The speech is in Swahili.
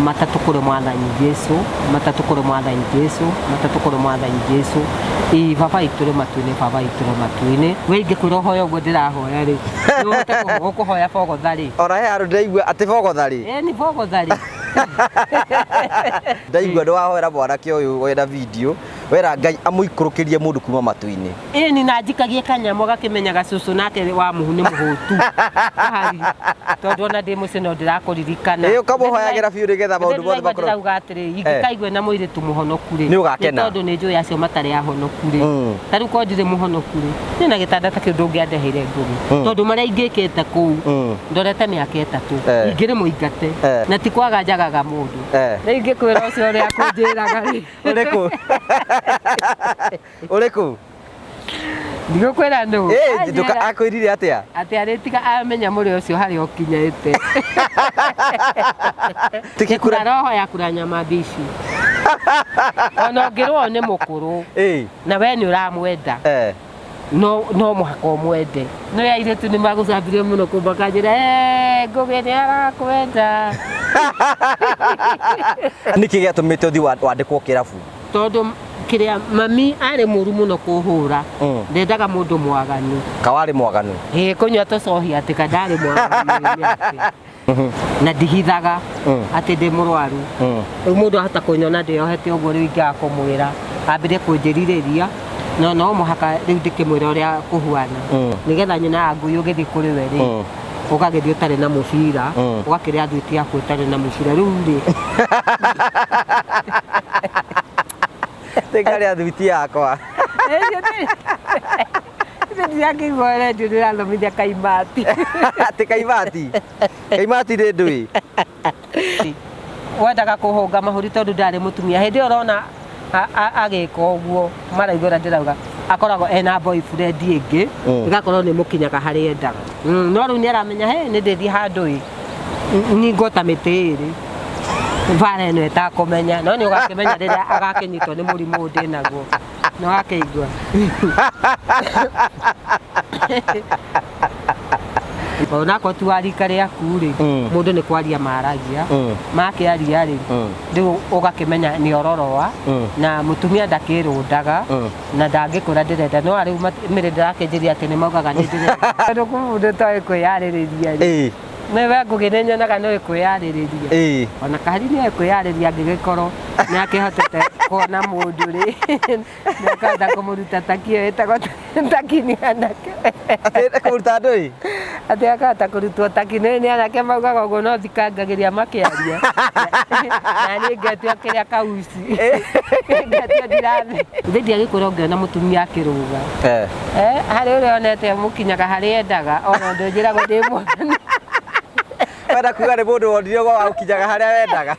matatũ kũrĩ Mwathani Jesũ, matatũ kũrĩ Mwathani Jesũ, matatũ kũrĩ Mwathani Jesũ. Baba itũ rĩ matu-inĩ, baba itũ rĩ matu-inĩ. We ingĩkwĩra ũhoya ũguo ndĩrahoya rĩ, nĩ ũhote gũkũhoya bogotha rĩ. Ona he andũ ndaigua atĩ bogotha rĩ. Nĩ bogotha rĩ. Ndaigua nĩ wahoera mwanake ũyũ wena video, wera Ngai amũikũrũkĩrie mũndũ kuma matu-inĩ. Ĩni na njikagie kanyamũ gakĩmenyaga cũcũ nake wa mũhu nĩ mũhũtu. Tondũ ona ndĩ mũciĩ no ndĩrakũririkana. Ũkamũhoyagĩra biũ nĩgetha maũndũ mothe makorwo. Ndĩrauga atĩrĩ, ingĩkaigua na mũirĩtu mũhonoku rĩ. Nĩ ũgakena. Tondũ nĩ njũĩ acio matarĩ ahonoku rĩ. Ta rĩu korwo ndirĩ mũhonoku rĩ, na gĩtanda ta kĩu ndũngĩandeheire ngũgĩ. Tondũ marĩa ingĩkĩte kũu ndorete mĩaka 3 ingĩrĩ mũingate na ti kwaga njagaga mũndũ. Na ingĩkwĩra ũcio ũrĩa akũnjĩraga rĩ. Ũrĩkũ? Ũrĩkũ? Ndigũkwĩra nũ. Akwĩrire atĩa? Atĩ arĩtiga amenya mũrĩ ũcio harĩa ũkinyĩte. Tikikura roho ya kura nyama mbici. Ona ũngĩrwo nĩ mũkũrũ na we nĩ ũramwenda. No mũhaka ũmwende. No ya airĩtu nĩ magũcambirie mũno kũmbaka njĩra Ngũgĩ nĩ arakwenda. Nĩkĩ gĩatũmĩte ũthiĩ wandĩkwo kĩrabu? Tondũ kĩrĩa mami arĩ mũru mũno kũhũra, ndendaga mũndũ mwaganu. Kawarĩ mwaganu? Kũnyua tũcohi atĩ kandarĩ mwaganu. Na ndihithaga atĩ ndĩ mũrwaru. Rĩu mũndũ ahota kũnyona ndĩohete ũguo rĩu ingĩaga kũmwĩra ambire kũnjĩrirĩria. No mũhaka rĩu ndĩkĩmwĩra ũrĩa kũhuana. Nĩgetha nyina ngui ũgĩthiĩ kũrĩ we rĩ, ũgagĩthiĩ ũtarĩ na mũbira, ũgakĩrĩa thwiti yaku ũtarĩ na mũbira. Rĩu rĩ Tĩkarĩa thwiti yakwa. Ndiakĩigua redio ndĩrathomithia Kaimati. Atĩ Kaimati? Kaimati nĩ ndũĩ? Wendaga kũhũnga mahũri tondũ ndarĩ mũtumia. Hĩndĩ ĩyo ũrona agĩka ũguo maraigua ndĩrauga akoragwo ena boyfriend ĩngĩ ĩgakorwo nĩ mũkinyaga harĩa endaga. No rĩu nĩ aramenya nĩ ndĩthiĩ handũ ningota mĩtĩ ĩrĩ bara ĩno ĩtakũmenya. No nĩ ũgakĩmenya rĩrĩa agakĩnyitwo nĩ mũrimũ ndĩ naguo. Nĩ wakĩigua. Onako tu warika rĩaku rĩ, mũndũ nĩ kwaria maragia, makĩaria rĩ, rĩu ũgakĩmenya nĩ ororoa na mũtumia ndakĩrũndaga na ndangĩkũra ndĩrenda. No rĩu mĩrĩ ndĩrakĩnjĩria atĩ nĩ maugaga nĩ ndĩrenda. Tondũ mũndũ toĩ kwĩyarĩrĩria rĩ. Nĩ we Ngũgĩ nĩ nyonaga nĩ kwĩyarĩrĩria. Ona Kahari nĩ kwĩyarĩria angĩgĩkorwo nĩ akĩhotete kuona mũndũ rĩ, nĩ akahota kũmũruta taki ĩyo ĩtagwo taki nĩ anake. Kũruta ndũĩ? Atĩ akahota kũrutwo taki nĩ anake maugaga ũguo no thikangagĩria makĩaria. Na niĩ ngatua kĩrĩa kauci. Ngatua ndirathi. Ithe ndiagĩkwĩra ũngĩona mũtumia akĩrũga. Harĩ ũrĩa onete mũkinyaga harĩa endaga, ona ndũnjĩragwo ndĩ mwaganu. Wenda kuga nĩ mũndũ wonire ũguo gũkinyaga harĩa wendaga.